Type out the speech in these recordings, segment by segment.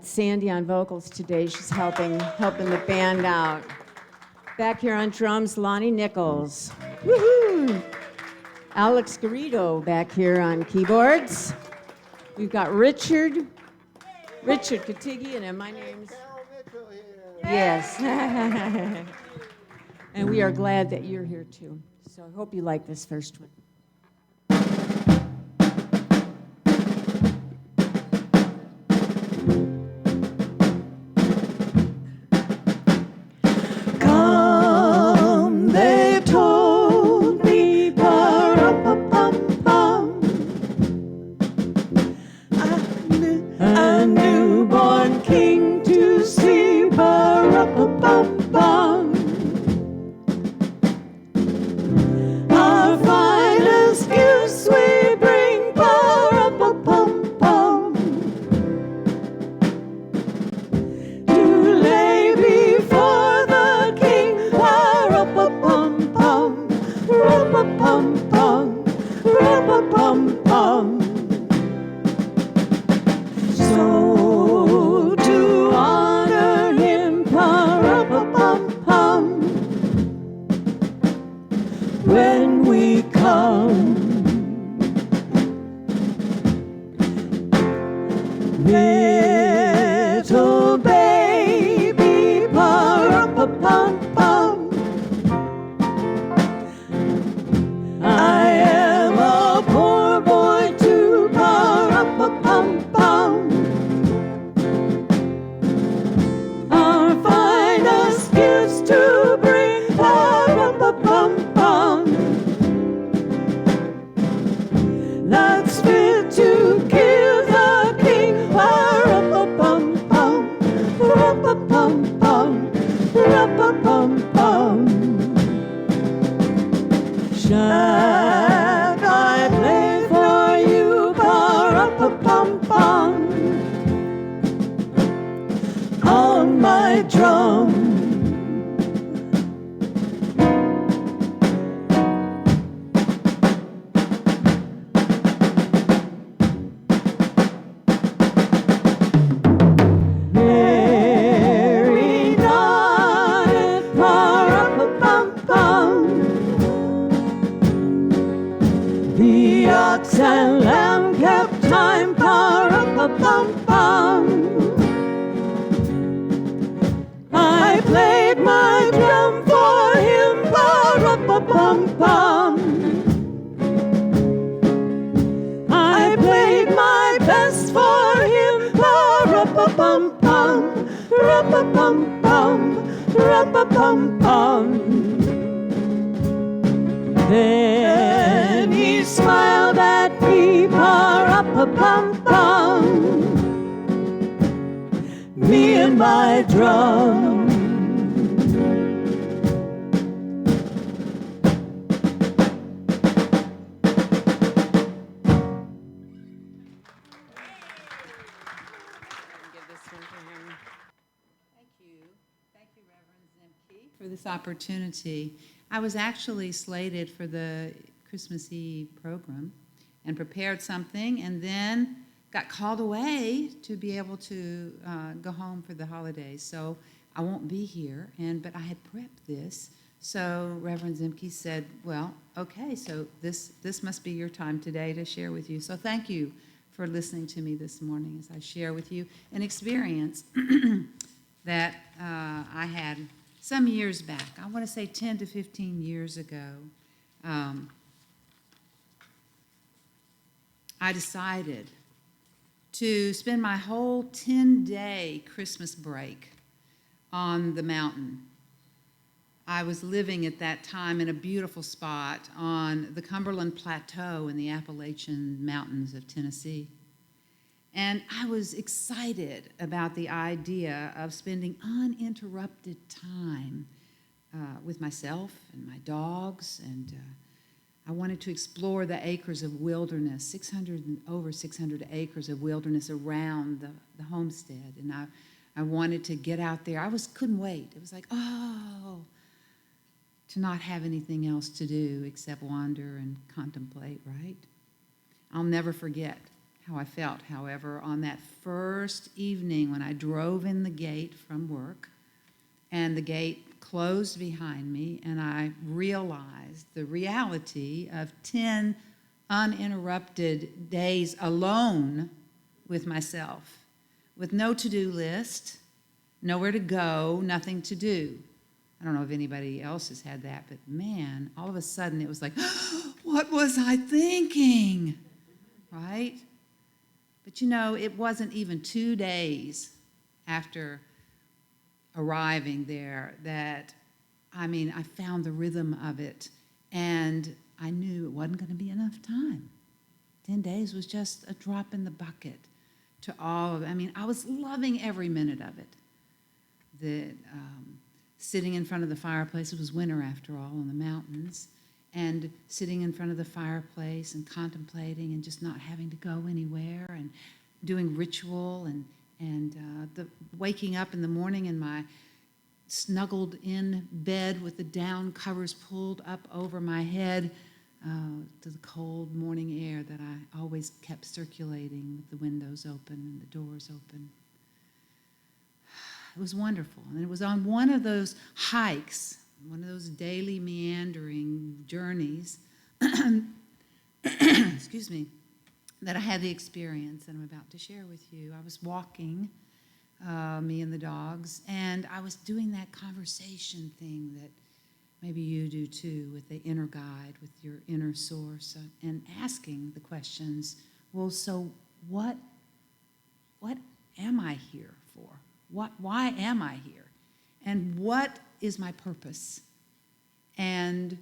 Sandy on vocals today. She's helping the band out. Back here on drums, Lonnie Nichols. Woohoo! Alex Garrido back here on keyboards. We've got Richard Ketigian, and my name's... Yes. And we are glad that you're here too. So I hope you like this first one. Then he smiled at me, pa-ra-pa-pum-pum, me and my drum. Thank you, Reverend Zemke, for this opportunity. I was actually slated for the Christmas Eve program and prepared something, and then got called away to be able to go home for the holidays. So I won't be here, but I had prepped this. So Reverend Zemke said, well, okay, so this must be your time today to share with you. So thank you for listening to me this morning as I share with you an experience that I had some years back. I want to say 10 to 15 years ago. I decided to spend my whole 10-day Christmas break on the mountain. I was living at that time in a beautiful spot on the Cumberland Plateau in the Appalachian Mountains of Tennessee. And I was excited about the idea of spending uninterrupted time with myself and my dogs, and I wanted to explore the acres of wilderness, over 600 acres of wilderness around the homestead. And I wanted to get out there. I couldn't wait. It was like, oh, to not have anything else to do except wander and contemplate, right? I'll never forget how I felt, however, on that first evening when I drove in the gate from work and the gate closed behind me and I realized the reality of 10 uninterrupted days alone with myself, with no to-do list, nowhere to go, nothing to do. I don't know if anybody else has had that, but man, all of a sudden it was like, what was I thinking? Right? But you know, it wasn't even 2 days after arriving there that, I found the rhythm of it, and I knew it wasn't going to be enough time. 10 days was just a drop in the bucket to all of it. I was loving every minute of it. Sitting in front of the fireplace, it was winter after all in the mountains, and sitting in front of the fireplace and contemplating and just not having to go anywhere and doing ritual and the waking up in the morning in my snuggled in bed with the down covers pulled up over my head to the cold morning air that I always kept circulating with the windows open and the doors open. It was wonderful. And it was on one of those hikes, one of those daily meandering journeys, excuse me, that I had the experience that I'm about to share with you. I was walking, me and the dogs, and I was doing that conversation thing that maybe you do too, with the inner guide, with your inner source, and asking the questions, well, so what am I here for? Why am I here? And what is my purpose? And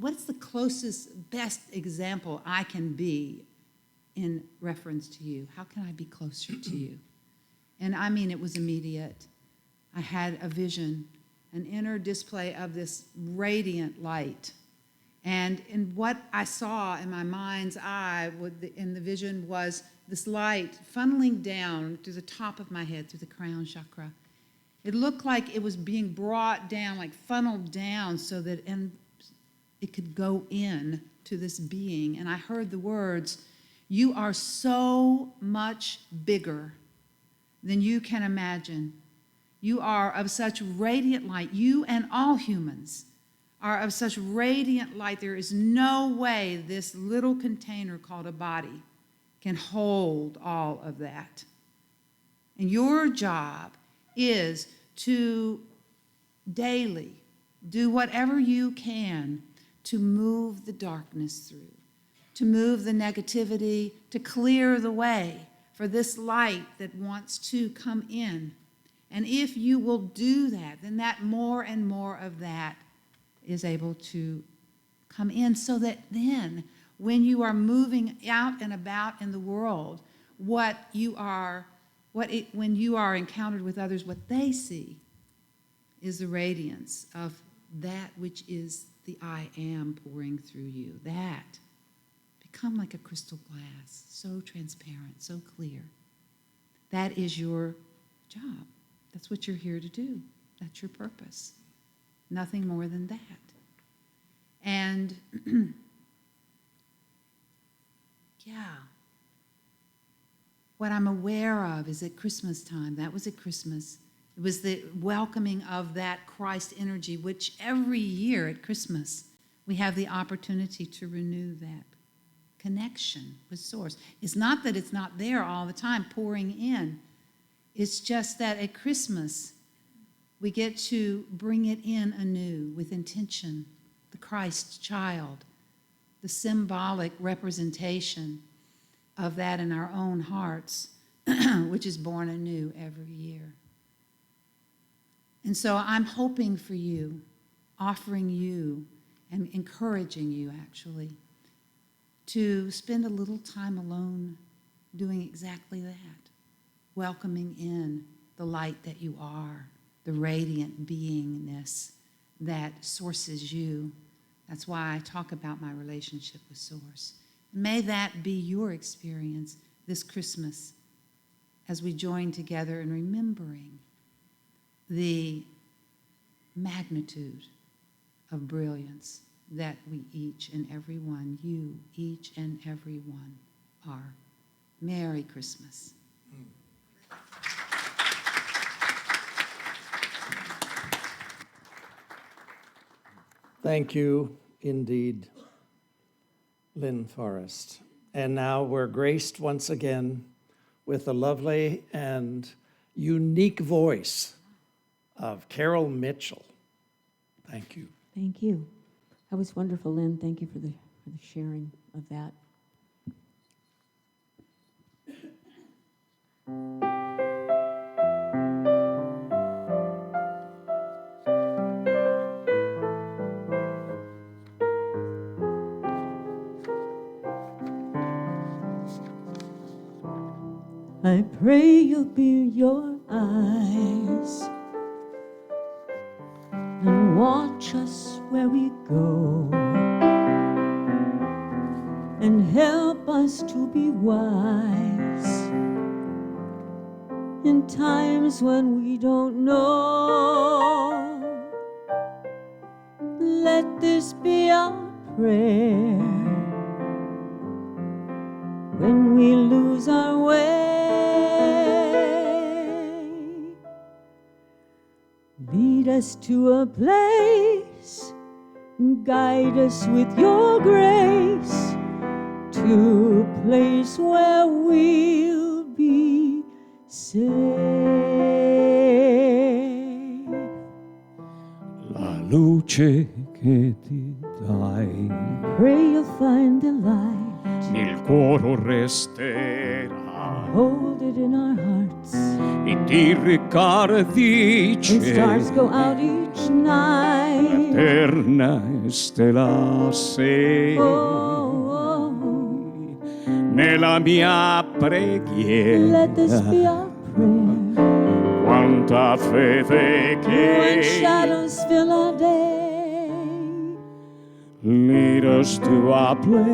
what's the closest, best example I can be in reference to you? How can I be closer to you? And it was immediate. I had a vision, an inner display of this radiant light. And in what I saw in my mind's eye, in the vision, was this light funneling down to the top of my head, through the crown chakra. It looked like it was being brought down, like funneled down, so that it could go in to this being. And I heard the words, "You are so much bigger than you can imagine. You are of such radiant light. You and all humans are of such radiant light. There is no way this little container called a body can hold all of that. And your job is to daily do whatever you can to move the darkness through, to move the negativity, to clear the way for this light that wants to come in. And if you will do that, then that more and more of that is able to come in, so that then when you are moving out and about in the world, when you are encountered with others, what they see is the radiance of that which is the I am pouring through you. That become like a crystal glass, so transparent, so clear. That is your job. That's what you're here to do. That's your purpose. Nothing more than that. And what I'm aware of is at Christmas time, that was at Christmas, it was the welcoming of that Christ energy, which every year at Christmas we have the opportunity to renew that connection with Source. It's not that it's not there all the time pouring in. It's just that at Christmas we get to bring it in anew with intention, the Christ child, the symbolic representation of that in our own hearts, which is born anew every year. And so I'm hoping for you, offering you, and encouraging you actually, to spend a little time alone doing exactly that, welcoming in the light that you are, the radiant beingness that sources you. That's why I talk about my relationship with Source. May that be your experience this Christmas as we join together in remembering the magnitude of brilliance that we each and every one, you each and every one, are. Merry Christmas. Thank you indeed, Lynne Forrest. And now we're graced once again with the lovely and unique voice of Carol Mitchell. Thank you. Thank you. That was wonderful, Lynn. Thank you for the sharing of that. I pray you'll be your eyes and watch us where we go and help us to be wise in times when we don't know. Let this be our prayer when we lose our way. Lead us to a place, guide us with your grace, to a place where we'll be safe. La luce che ti dai Pray you'll find the light, nel cuore resterà hold it in our hearts. e ti ricardice And stars go out each night. eterna stella sei Oh, nella mia let this be preghiera. our prayer. Quanta fede When che shadows fill our day, lead us to our place.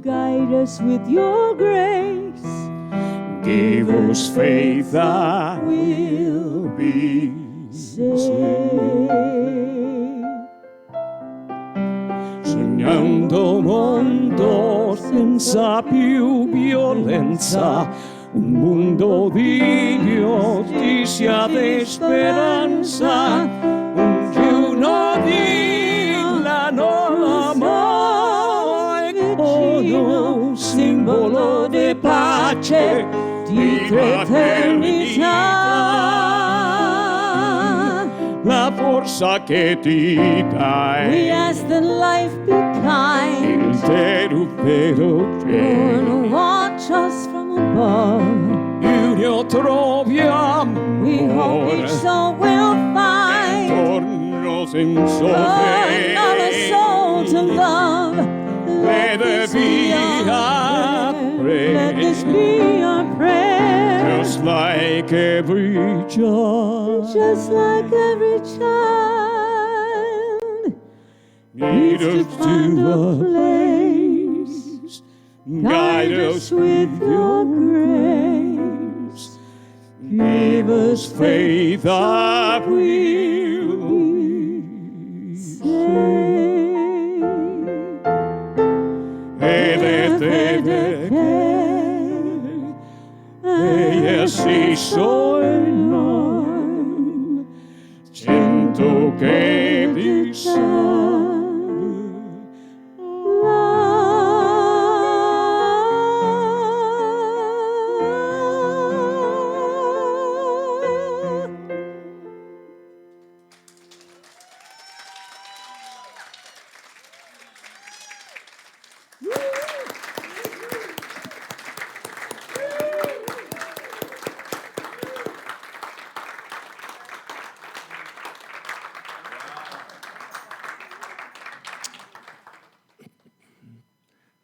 guide us with your grace. Give us faith that we'll be Safe. sognando un mondo senza più violenza, un mondo di giustizia e speranza, un giorno di la nuova amore, un simbolo di pace, di Eternità. la forza che ti We dai, ask that life be kind il vero cielo. and watch us from above. Io troviamo We hope each soul will find torno senza another soul to love. Let this be our prayer. Let this be our prayer. just like every child. Just like every child Lead needs to us find to a a place. guide us with your grace. give us faith that we'll be Safe. fede che si sono cento che vi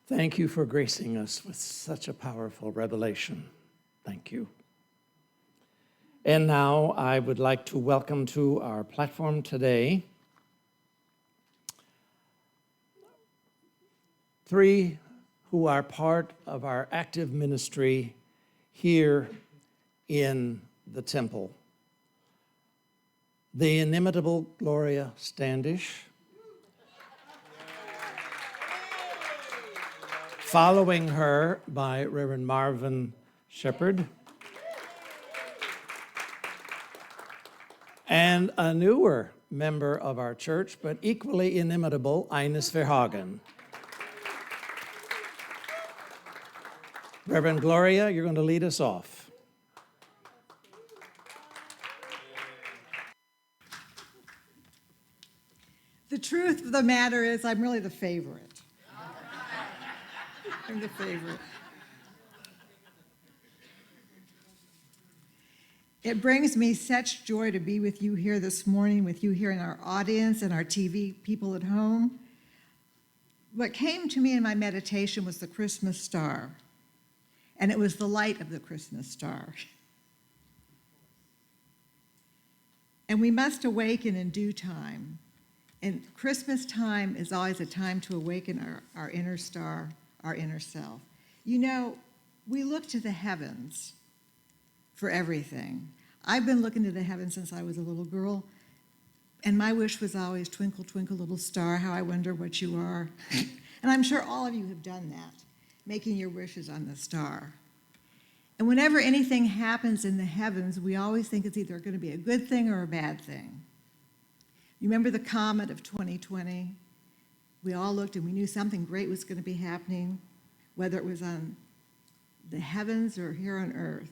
Thank you for gracing us with such a powerful revelation. Thank you. And now I would like to welcome to our platform today three who are part of our active ministry here in the temple. The inimitable Gloria Standish, Following her by Reverend Marvin Shepherd. And a newer member of our church, but equally inimitable, Inez Verhagen. Reverend Gloria, you're going to lead us off. The truth of the matter is I'm really the favorite. I'm the favorite. It brings me such joy to be with you here this morning, with you here in our audience and our TV people at home. What came to me in my meditation was the Christmas star, and it was the light of the Christmas star. And we must awaken in due time. And Christmas time is always a time to awaken our inner star, our inner self. You know, we look to the heavens for everything. I've been looking to the heavens since I was a little girl, and my wish was always, twinkle, twinkle, little star, how I wonder what you are. And I'm sure all of you have done that, making your wishes on the star. And whenever anything happens in the heavens, we always think it's either going to be a good thing or a bad thing. You remember the comet of 2020? We all looked and we knew something great was going to be happening, whether it was on the heavens or here on earth.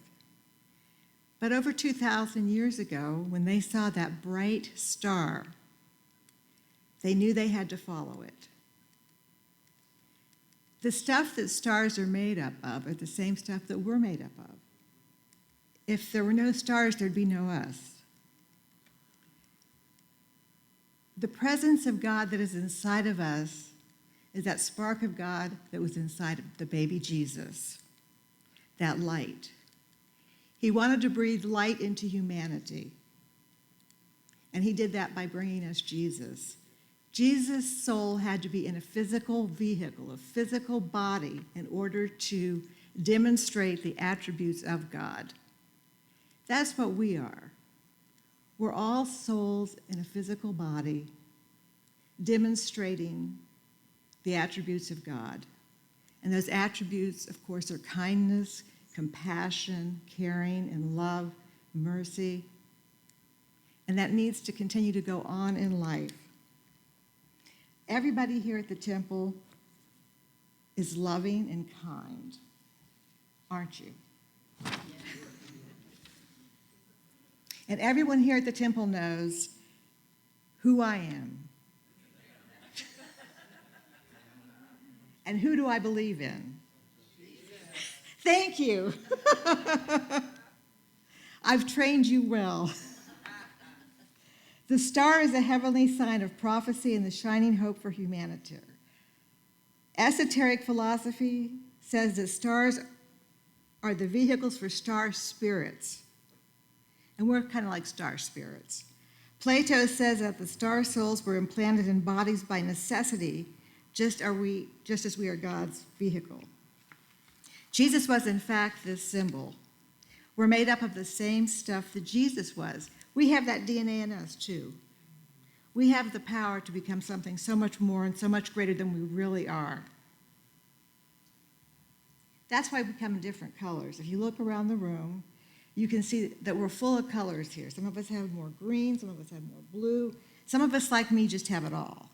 But over 2,000 years ago, when they saw that bright star, they knew they had to follow it. The stuff that stars are made up of are the same stuff that we're made up of. If there were no stars, there'd be no us. The presence of God that is inside of us is that spark of God that was inside of the baby Jesus, that light. He wanted to breathe light into humanity, and he did that by bringing us Jesus. Jesus' soul had to be in a physical vehicle, a physical body, in order to demonstrate the attributes of God. That's what we are. We're all souls in a physical body demonstrating the attributes of God. And those attributes, of course, are kindness, compassion, caring, and love, mercy. And that needs to continue to go on in life. Everybody here at the temple is loving and kind, aren't you? And everyone here at the temple knows who I am. And who do I believe in? Thank you. I've trained you well. The star is a heavenly sign of prophecy and the shining hope for humanity. Esoteric philosophy says that stars are the vehicles for star spirits. And we're kind of like star spirits. Plato says that the star souls were implanted in bodies by necessity, just as we are God's vehicle. Jesus was, in fact, this symbol. We're made up of the same stuff that Jesus was. We have that DNA in us, too. We have the power to become something so much more and so much greater than we really are. That's why we come in different colors. If you look around the room, you can see that we're full of colors here. Some of us have more green, some of us have more blue. Some of us, like me, just have it all.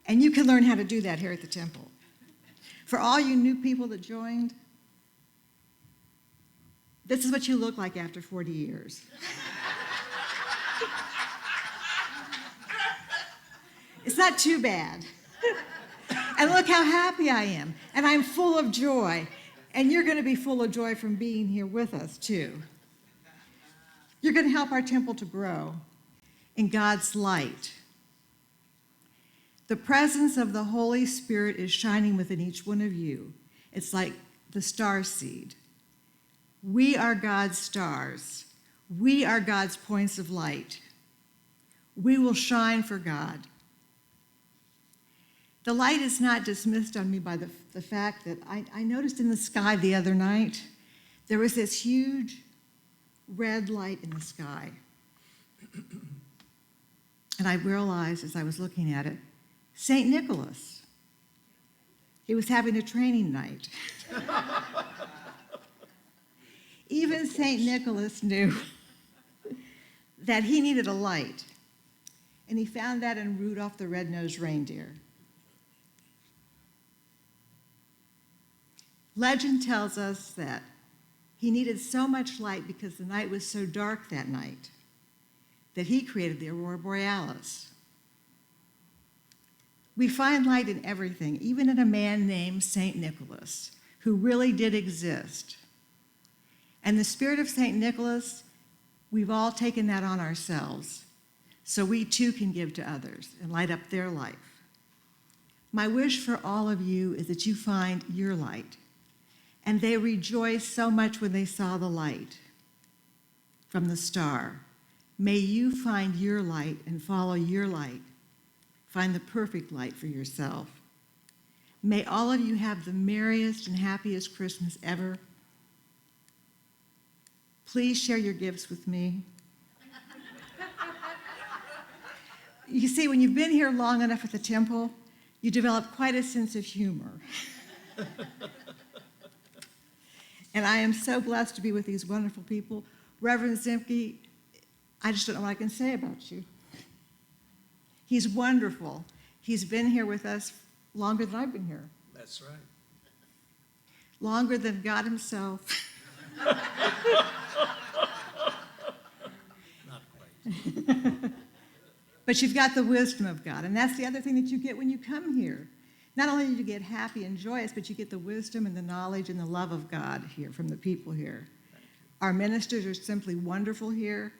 And you can learn how to do that here at the temple. For all you new people that joined, this is what you look like after 40 years. It's not too bad. And look how happy I am. And I'm full of joy. And you're going to be full of joy from being here with us, too. You're going to help our temple to grow in God's light. The presence of the Holy Spirit is shining within each one of you. It's like the star seed. We are God's stars. We are God's points of light. We will shine for God. The light is not dismissed on me by the fact that I noticed in the sky the other night, there was this huge red light in the sky. And I realized as I was looking at it, St. Nicholas. He was having a training night. Even St. Nicholas knew that he needed a light, and he found that in Rudolph the Red-Nosed Reindeer. Legend tells us that he needed so much light because the night was so dark that night that he created the aurora borealis. We find light in everything, even in a man named St. Nicholas, who really did exist. And the spirit of St. Nicholas, we've all taken that on ourselves, so we too can give to others and light up their life. My wish for all of you is that you find your light, and they rejoiced so much when they saw the light from the star. May you find your light and follow your light. Find the perfect light for yourself. May all of you have the merriest and happiest Christmas ever. Please share your gifts with me. You see, when you've been here long enough at the temple, you develop quite a sense of humor. And I am so blessed to be with these wonderful people. Reverend Zemke, I just don't know what I can say about you. He's wonderful. He's been here with us longer than I've been here. That's right. Longer than God himself. Not quite. But you've got the wisdom of God, and that's the other thing that you get when you come here. Not only do you get happy and joyous, but you get the wisdom and the knowledge and the love of God here from the people here. Our ministers are simply wonderful here.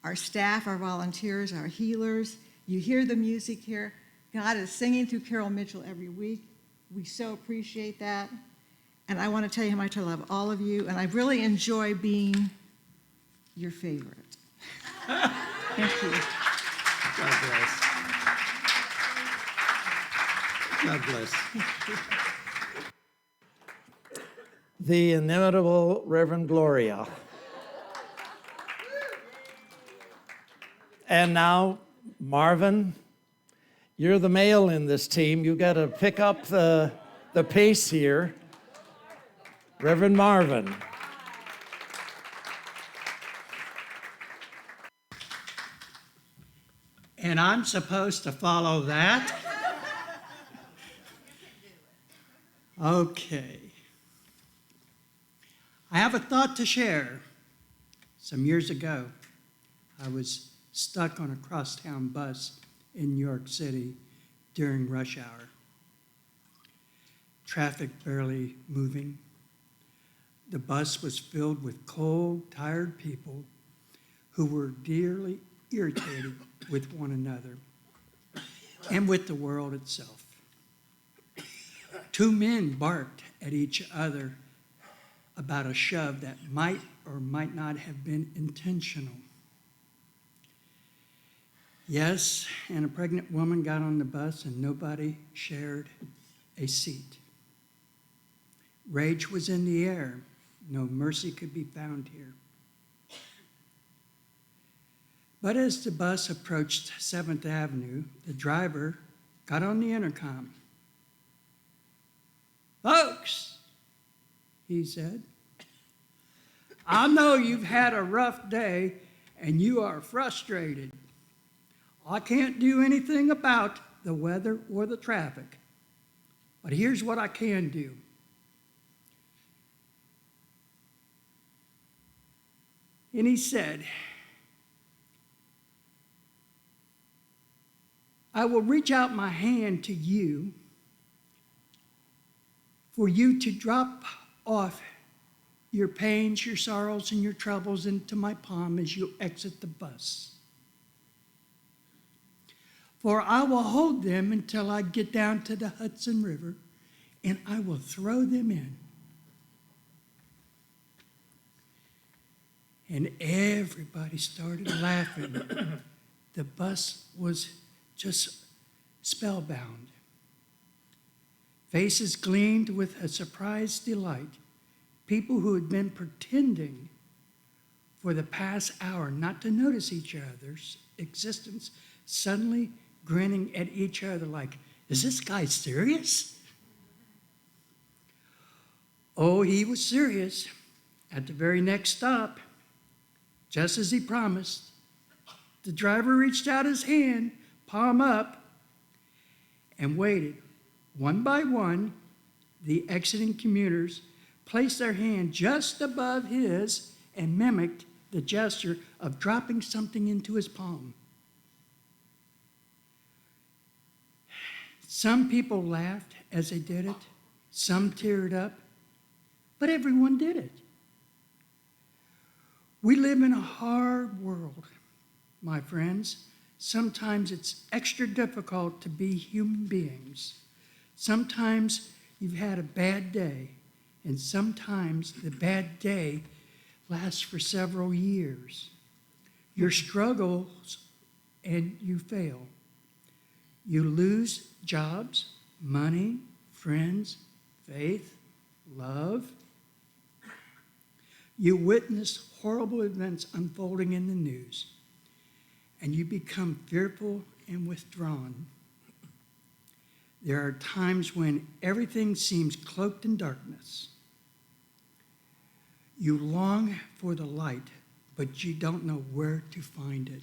Our staff, our volunteers, our healers. You hear the music here. God is singing through Carol Mitchell every week. We so appreciate that. And I want to tell you how much I love all of you, and I really enjoy being your favorite. Thank you. God bless. God bless. The inimitable Reverend Gloria. And now, Marvin, you're the male in this team. You got to pick up the pace here. Reverend Marvin. And I'm supposed to follow that? Okay. I have a thought to share. Some years ago, I was stuck on a crosstown bus in New York City during rush hour. Traffic barely moving. The bus was filled with cold, tired people who were dearly irritated with one another and with the world itself. Two men barked at each other about a shove that might or might not have been intentional. Yes, and a pregnant woman got on the bus and nobody shared a seat. Rage was in the air. No mercy could be found here. But as the bus approached 7th Avenue, the driver got on the intercom. "Folks," he said, "I know you've had a rough day and you are frustrated. I can't do anything about the weather or the traffic, but here's what I can do. And he said, I will reach out my hand to you for you to drop off your pains, your sorrows, and your troubles into my palm as you exit the bus. For I will hold them until I get down to the Hudson River, and I will throw them in. And everybody started laughing. The bus was just spellbound. Faces gleamed with a surprised delight. People who had been pretending for the past hour not to notice each other's existence, suddenly grinning at each other like, is this guy serious? Oh, he was serious. At the very next stop, just as he promised, the driver reached out his hand, palm up, and waited. One by one, the exiting commuters placed their hand just above his and mimicked the gesture of dropping something into his palm. Some people laughed as they did it, some teared up, but everyone did it. We live in a hard world, my friends. Sometimes it's extra difficult to be human beings. Sometimes you've had a bad day, and sometimes the bad day lasts for several years. Your struggles and you fail. You lose jobs, money, friends, faith, love. You witness horrible events unfolding in the news, and you become fearful and withdrawn. There are times when everything seems cloaked in darkness. You long for the light, but you don't know where to find it.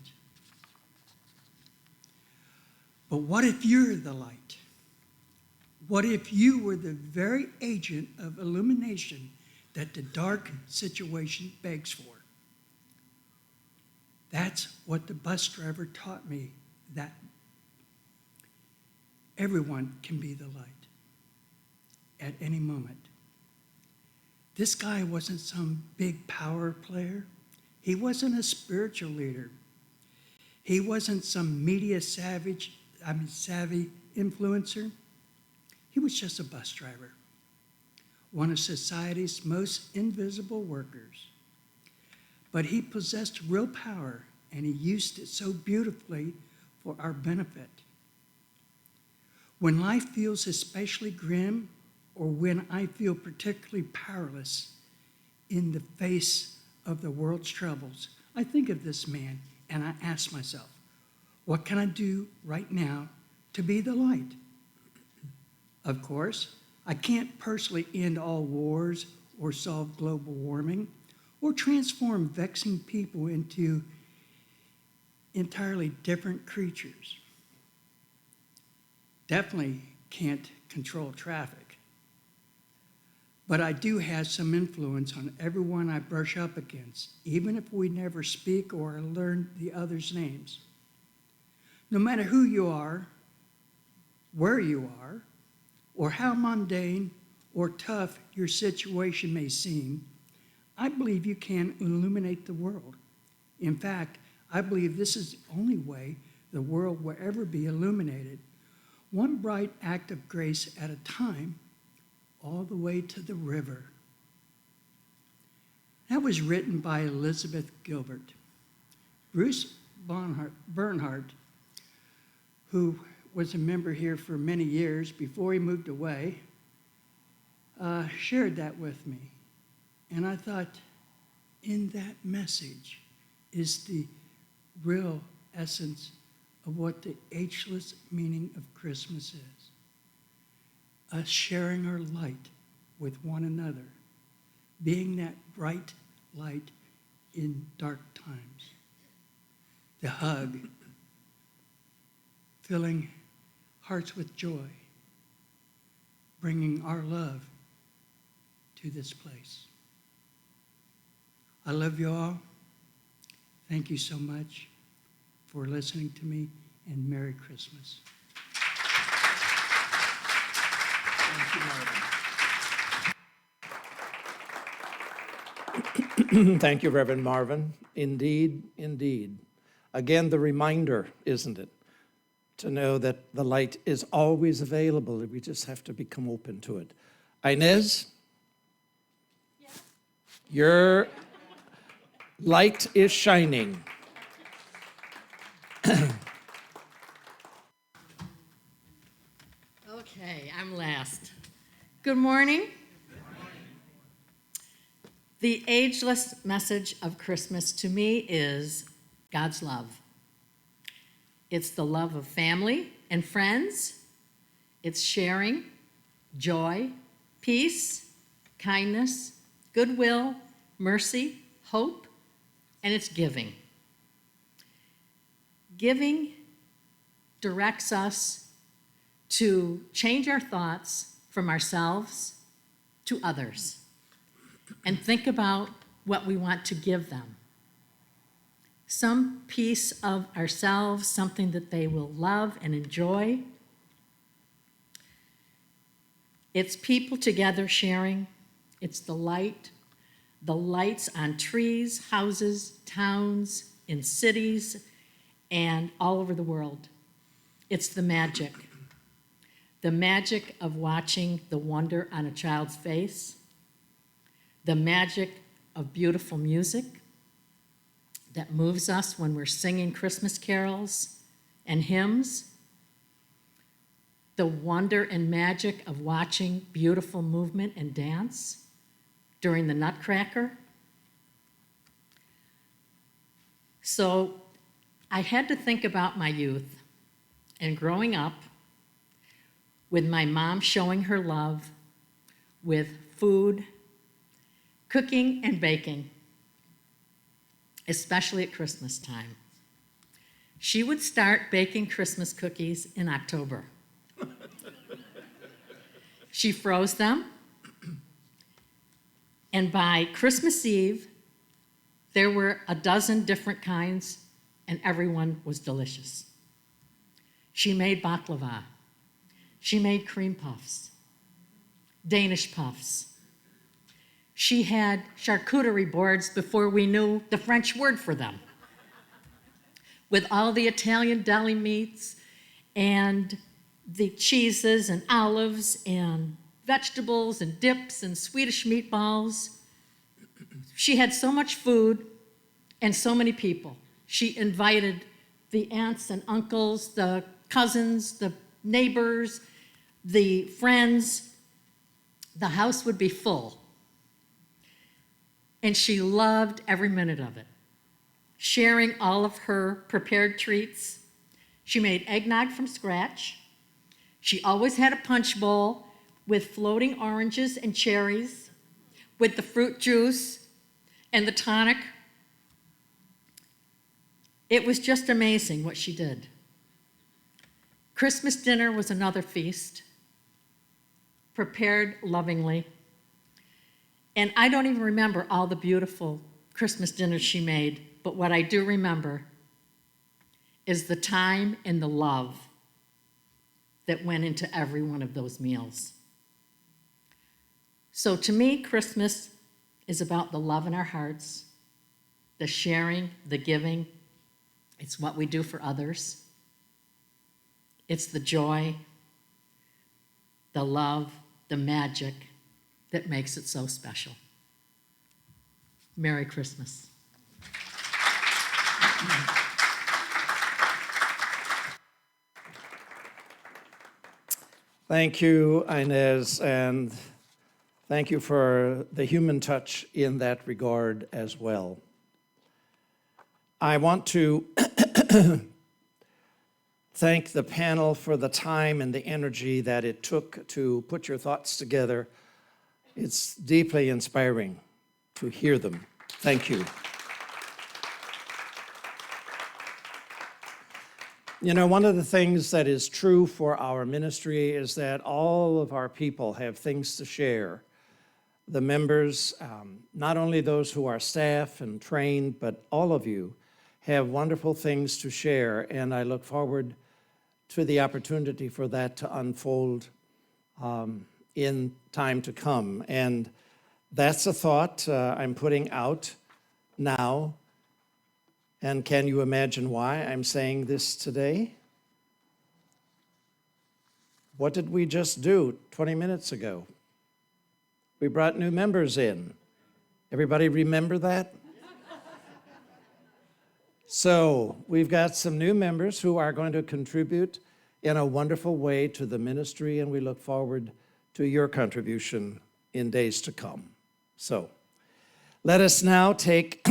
But what if you're the light? What if you were the very agent of illumination that the dark situation begs for? That's what the bus driver taught me, that everyone can be the light at any moment. This guy wasn't some big power player. He wasn't a spiritual leader. He wasn't some media savvy influencer. He was just a bus driver, one of society's most invisible workers. But he possessed real power, and he used it so beautifully for our benefit. When life feels especially grim, or when I feel particularly powerless in the face of the world's troubles, I think of this man and I ask myself, what can I do right now to be the light? Of course, I can't personally end all wars or solve global warming or transform vexing people into entirely different creatures. Definitely can't control traffic. But I do have some influence on everyone I brush up against, even if we never speak or learn the others' names. No matter who you are, where you are, or how mundane or tough your situation may seem, I believe you can illuminate the world. In fact, I believe this is the only way the world will ever be illuminated, one bright act of grace at a time, all the way to the river. That was written by Elizabeth Gilbert. Bruce Bernhardt, who was a member here for many years before he moved away, shared that with me. And I thought, in that message is the real essence of what the ageless meaning of Christmas is. Us sharing our light with one another, being that bright light in dark times. The hug, filling hearts with joy, bringing our love to this place. I love you all. Thank you so much for listening to me, and Merry Christmas. Thank you, Marvin. Thank you, Reverend Marvin. Indeed, indeed. Again, the reminder, isn't it, to know that the light is always available. We just have to become open to it. Inez? Yeah. Your light is shining. Okay, I'm last. Good morning. The ageless message of Christmas to me is God's love. It's the love of family and friends. It's sharing, joy, peace, kindness, goodwill, mercy, hope, and it's giving. Giving directs us to change our thoughts from ourselves to others and think about what we want to give them. Some piece of ourselves, something that they will love and enjoy. It's people together sharing. It's the lights on trees, houses, towns, in cities, and all over the world. It's the magic of watching the wonder on a child's face, the magic of beautiful music that moves us when we're singing Christmas carols and hymns, the wonder and magic of watching beautiful movement and dance during the Nutcracker. So I had to think about my youth and growing up with my mom showing her love with food, cooking and baking, especially at Christmas time. She would start baking Christmas cookies in October. She froze them, and by Christmas Eve, there were a dozen different kinds, and everyone was delicious. She made baklava. She made cream puffs, Danish puffs. She had charcuterie boards before we knew the French word for them, with all the Italian deli meats and the cheeses and olives and vegetables and dips and Swedish meatballs. She had so much food and so many people. She invited the aunts and uncles, the cousins, the neighbors, the friends. The house would be full. And she loved every minute of it, sharing all of her prepared treats. She made eggnog from scratch. She always had a punch bowl with floating oranges and cherries, with the fruit juice and the tonic. It was just amazing what she did. Christmas dinner was another feast, prepared lovingly. And I don't even remember all the beautiful Christmas dinners she made, but what I do remember is the time and the love that went into every one of those meals. So to me, Christmas is about the love in our hearts, the sharing, the giving. It's what we do for others. It's the joy, the love, the magic that makes it so special. Merry Christmas. Thank you, Inez, and thank you for the human touch in that regard as well. I want to thank the panel for the time and the energy that it took to put your thoughts together. It's deeply inspiring to hear them. Thank you. You know, one of the things that is true for our ministry is that all of our people have things to share. The members, not only those who are staff and trained, but all of you have wonderful things to share, and I look forward to the opportunity for that to unfold in time to come. And that's a thought I'm putting out now. And can you imagine why I'm saying this today? What did we just do 20 minutes ago? We brought new members in. Everybody remember that? So we've got some new members who are going to contribute in a wonderful way to the ministry, and we look forward to your contribution in days to come. So let us now take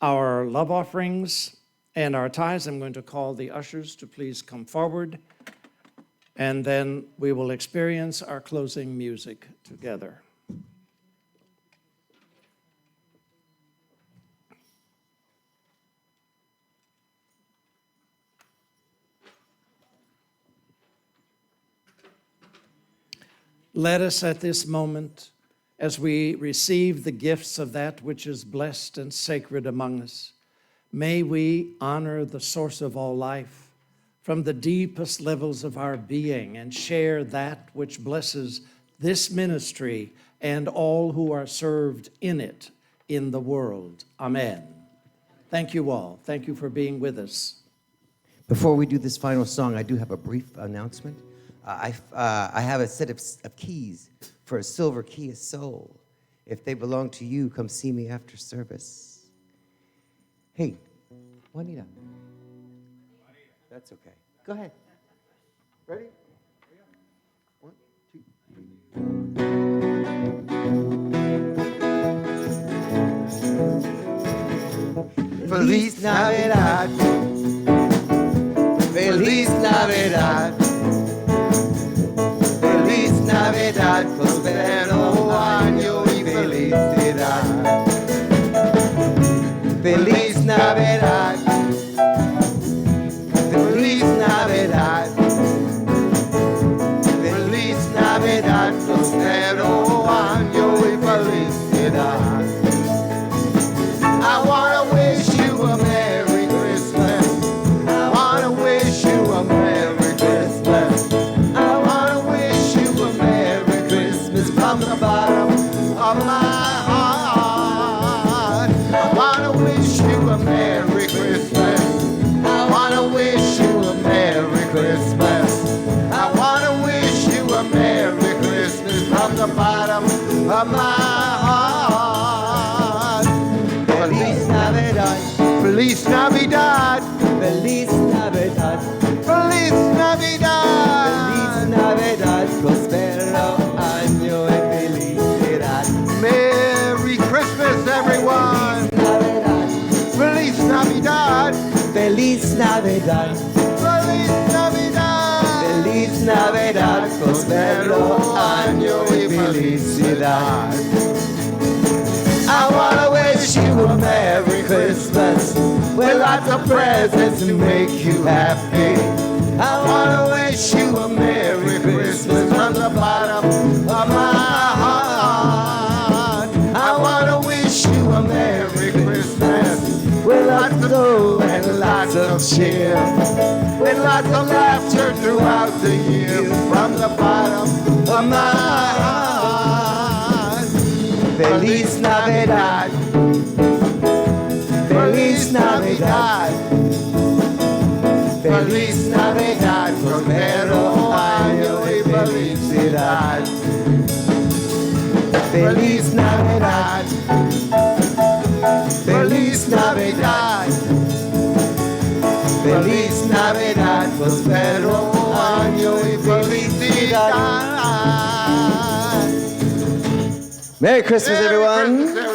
our love offerings and our tithes. I'm going to call the ushers to please come forward, and then we will experience our closing music together. Let us at this moment, as we receive the gifts of that which is blessed and sacred among us, may we honor the source of all life from the deepest levels of our being and share that which blesses this ministry and all who are served in it in the world. Amen. Thank you all. Thank you for being with us. Before we do this final song, I do have a brief announcement. I have a set of keys for a silver Kia Soul. If they belong to you, come see me after service. Hey, Juanita. That's okay. Go ahead. Ready? 1, 2, 3. Feliz Navidad. Feliz Navidad. Feliz Navidad. Prospero año y felicidad. Feliz Navidad. Feliz Navidad. Feliz Navidad. Prospero año y felicidad. I wanna wish you a Merry Christmas. I wanna wish you a Merry Christmas. I wanna wish you a Merry Christmas from the bottom of my heart. I wanna wish you a Merry Christmas. I wanna wish you a Merry Christmas. I wanna wish you a Merry Christmas from the bottom of my heart. Feliz Navidad. Feliz Navidad. Feliz Navidad. Feliz Navidad. Feliz Navidad. Prospero año y felicidad. Merry Christmas, everyone. Feliz Navidad. Feliz Navidad. Feliz Navidad. Feliz Navidad. Prospero año y felicidad. I wanna wish you a Merry Christmas with lots of presents to make you happy. I wanna wish you a Merry Christmas from the bottom of my heart. I wanna wish you a Merry Christmas with lots of love and lots of cheer, with lots of laughter throughout the year from the bottom of my heart. Feliz Navidad. Feliz Navidad. Feliz Navidad. Prospero año y felicidad. Feliz Navidad. Feliz Navidad. Feliz Navidad. Prospero año y felicidad. Merry Christmas, everyone.